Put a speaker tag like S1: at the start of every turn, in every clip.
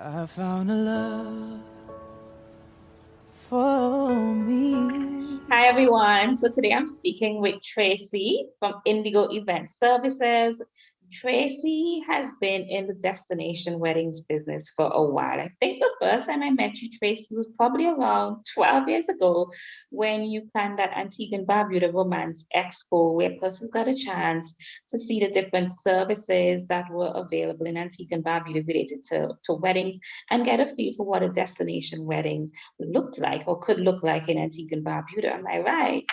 S1: I found a love for me.
S2: Hi, everyone. So today I'm speaking with Tracy from Indigo Event Services. Tracy has been in the destination weddings business for a while. I think the first time I met you, Tracy, was probably around 12 years ago when you planned that Antigua and Barbuda Romance Expo, where persons got a chance to see the different services that were available in Antigua and Barbuda related to weddings and get a feel for what a destination wedding looked like or could look like in Antigua and Barbuda. Am I right?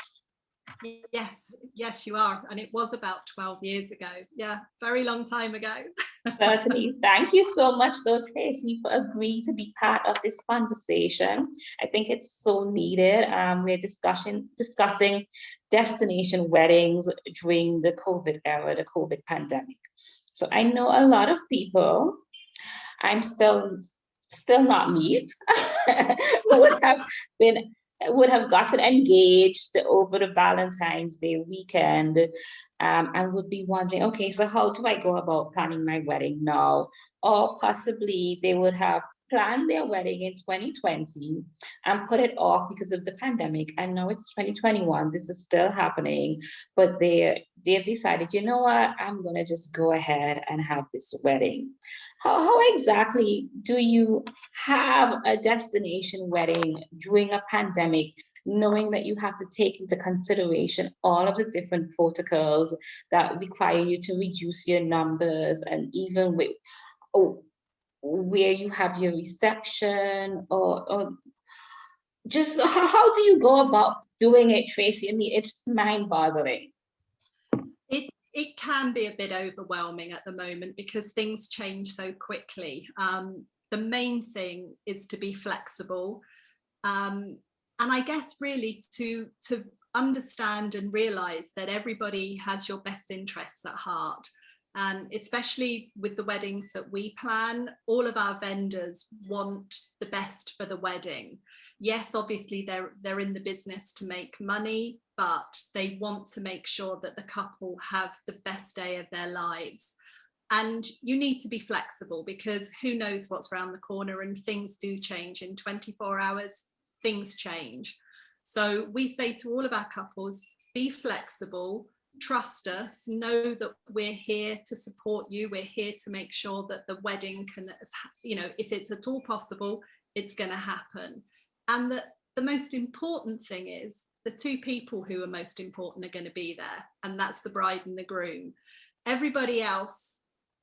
S3: Yes, you are. And it was about 12 years ago. Yeah, very long time ago.
S2: Certainly. Thank you so much, though, Tracy, for agreeing to be part of this conversation. I think it's so needed. We're discussing destination weddings during the COVID era, the COVID pandemic. So I know a lot of people. I'm still not me, would have been would have gotten engaged over the Valentine's Day weekend, and would be wondering, okay, so how do I go about planning my wedding now? Or possibly they would have planned their wedding in 2020 and put it off because of the pandemic. And now it's 2021. This is still happening, but they've decided, you know what, I'm gonna just go ahead and have this wedding. How exactly do you have a destination wedding during a pandemic, knowing that you have to take into consideration all of the different protocols that require you to reduce your numbers, and even with oh, where you have your reception, or just how do you go about doing it, Tracy? I mean, it's mind-boggling.
S3: It can be a bit overwhelming at the moment because things change so quickly. The main thing is to be flexible. And I guess really to understand and realize that everybody has your best interests at heart. And especially with the weddings that we plan, all of our vendors want the best for the wedding. Yes, obviously they're in the business to make money, but they want to make sure that the couple have the best day of their lives. And you need to be flexible because who knows what's around the corner, and things do change in 24 hours, things change. So we say to all of our couples, be flexible, trust us, know that we're here to support you. We're here to make sure that the wedding can, if it's at all possible, it's going to happen. And that the most important thing is the two people who are most important are going to be there, and that's the bride and the groom. Everybody else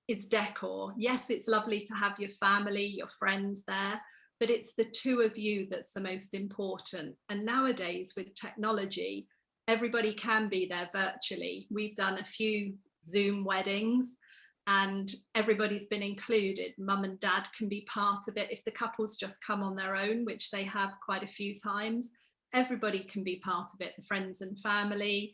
S3: is decor. Yes, it's lovely to have your family, your friends there, but it's the two of you that's the most important. And nowadays with technology, everybody can be there virtually. We've done a few Zoom weddings and everybody's been included. Mum and dad can be part of it. If the couples just come on their own, which they have quite a few times, everybody can be part of it, the friends and family.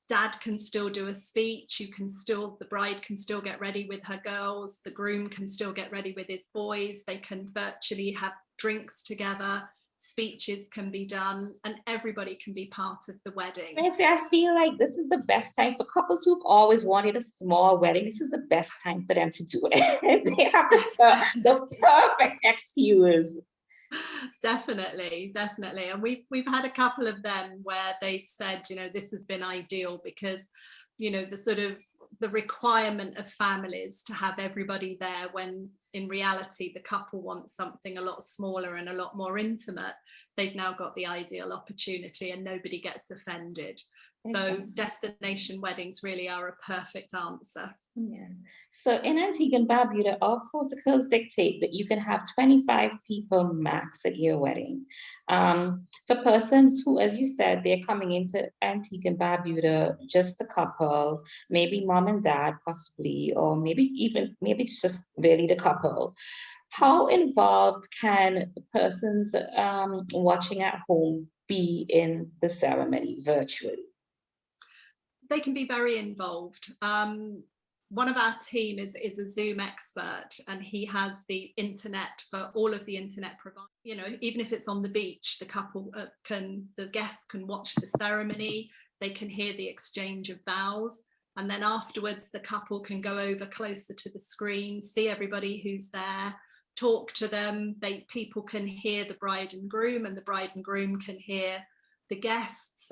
S3: Dad can still do a speech. The bride can still get ready with her girls. The groom can still get ready with his boys. They can virtually have drinks together. Speeches can be done, and everybody can be part of the wedding.
S2: I feel like this is the best time for couples who've always wanted a small wedding. This is the best time for them to do it. They have the perfect excuse.
S3: Definitely. And we've had a couple of them where they've said, this has been ideal because, the requirement of families to have everybody there, when in reality the couple wants something a lot smaller and a lot more intimate. They've now got the ideal opportunity and nobody gets offended. So destination weddings really are a perfect answer.
S2: Yeah. So in Antigua and Barbuda, our protocols dictate that you can have 25 people max at your wedding. For persons who, as you said, they're coming into Antigua and Barbuda, just a couple, maybe mom and dad possibly, or maybe it's just really the couple. How involved can persons watching at home be in the ceremony virtually?
S3: They can be very involved. One of our team is a Zoom expert, and he has the internet for all of the internet providers. Even if it's on the beach, the guests can watch the ceremony. They can hear the exchange of vows, and then afterwards the couple can go over closer to the screen, see everybody who's there, talk to them. People can hear the bride and groom, and the bride and groom can hear the guests.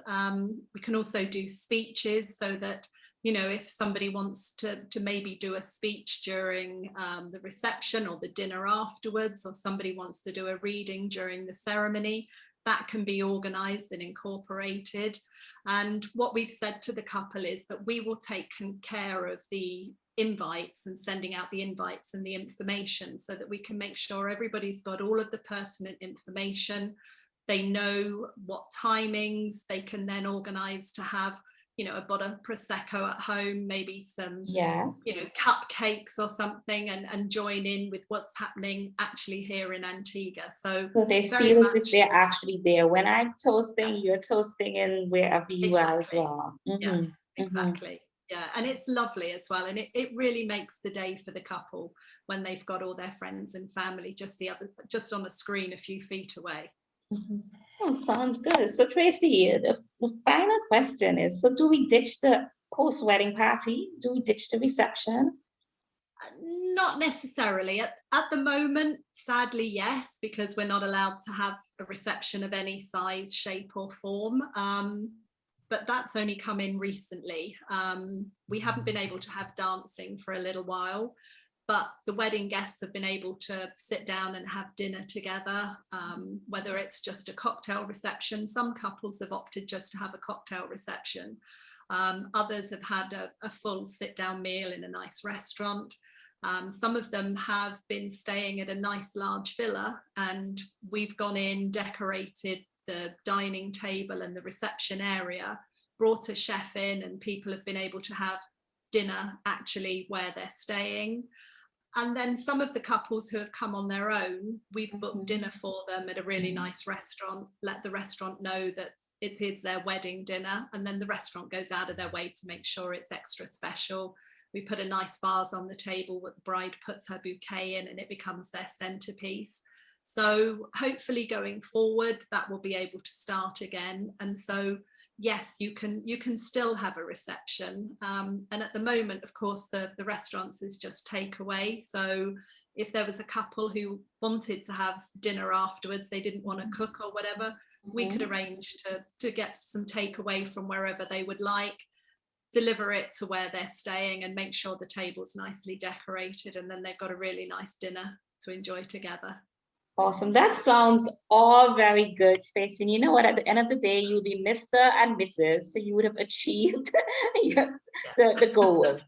S3: We can also do speeches, so that, you know, if somebody wants to maybe do a speech during the reception or the dinner afterwards, or somebody wants to do a reading during the ceremony, that can be organised and incorporated. And what we've said to the couple is that we will take care of the invites and sending out the invites and the information, so that we can make sure everybody's got all of the pertinent information. They know what timings. They can then organise to have, you know, a bottle of prosecco at home, maybe some,
S2: yes,
S3: you know, cupcakes or something, and join in with what's happening actually here in Antigua. So
S2: they
S3: very
S2: feel
S3: much,
S2: as if they're actually there. When I'm toasting, you're toasting in wherever you are as
S3: exactly.
S2: well.
S3: Yeah, exactly. Yeah, and it's lovely as well, and it really makes the day for the couple when they've got all their friends and family just on a screen a few feet away.
S2: Oh, sounds good. So Tracy, the final question is, so do we ditch the post-wedding party? Do we ditch the reception?
S3: Not necessarily. At the moment, sadly, yes, because we're not allowed to have a reception of any size, shape or form. But that's only come in recently. We haven't been able to have dancing for a little while, but the wedding guests have been able to sit down and have dinner together, whether it's just a cocktail reception. Some couples have opted just to have a cocktail reception. Others have had a full sit-down meal in a nice restaurant. Some of them have been staying at a nice large villa, and we've gone in, decorated the dining table and the reception area, brought a chef in, and people have been able to have dinner actually where they're staying. And then some of the couples who have come on their own, we've booked dinner for them at a really nice restaurant, let the restaurant know that it is their wedding dinner, and then the restaurant goes out of their way to make sure it's extra special. We put a nice vase on the table that the bride puts her bouquet in, and it becomes their centerpiece. So hopefully going forward, that will be able to start again. And so, yes, you can still have a reception. And at the moment, of course, the restaurants is just takeaway. So if there was a couple who wanted to have dinner afterwards, they didn't want to cook or whatever, we could arrange to get some takeaway from wherever they would like, deliver it to where they're staying, and make sure the table's nicely decorated, and then they've got a really nice dinner to enjoy together.
S2: Awesome. That sounds all very good, Tracy. And you know what? At the end of the day, you'll be Mr. and Mrs. So you would have achieved the goal.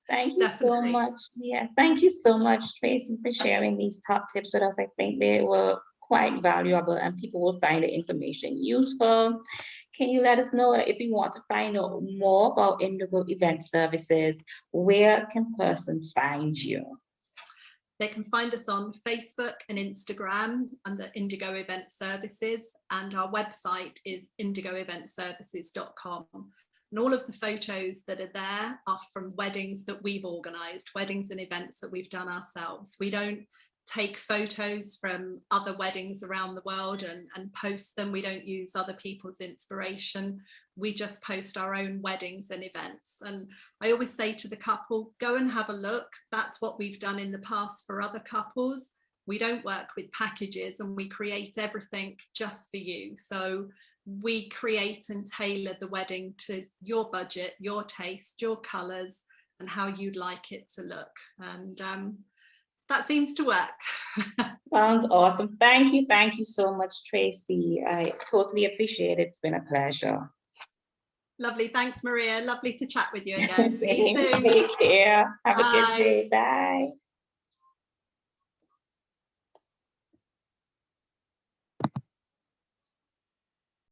S2: Thank you so much. Yeah, thank you so much, Tracy, for sharing these top tips with us. I think they were quite valuable, and people will find the information useful. Can you let us know if you want to find out more about Indigo Event Services, where can persons find you?
S3: They can find us on Facebook and Instagram under Indigo Event Services, and our website is indigoeventservices.com. And all of the photos that are there are from weddings that we've organised, weddings and events that we've done ourselves. We don't take photos from other weddings around the world and post them. We don't use other people's inspiration. We just post our own weddings and events. And I always say to the couple, go and have a look. That's what we've done in the past for other couples. We don't work with packages, and we create everything just for you. So we create and tailor the wedding to your budget, your taste, your colours, and how you'd like it to look. And that seems to work.
S2: Sounds awesome. Thank you so much, Tracy. I totally appreciate it. It's been a pleasure.
S3: Lovely. Thanks, Maria. Lovely to chat with you again. See you soon.
S2: Take care. Have
S3: Bye.
S2: a good day. Bye.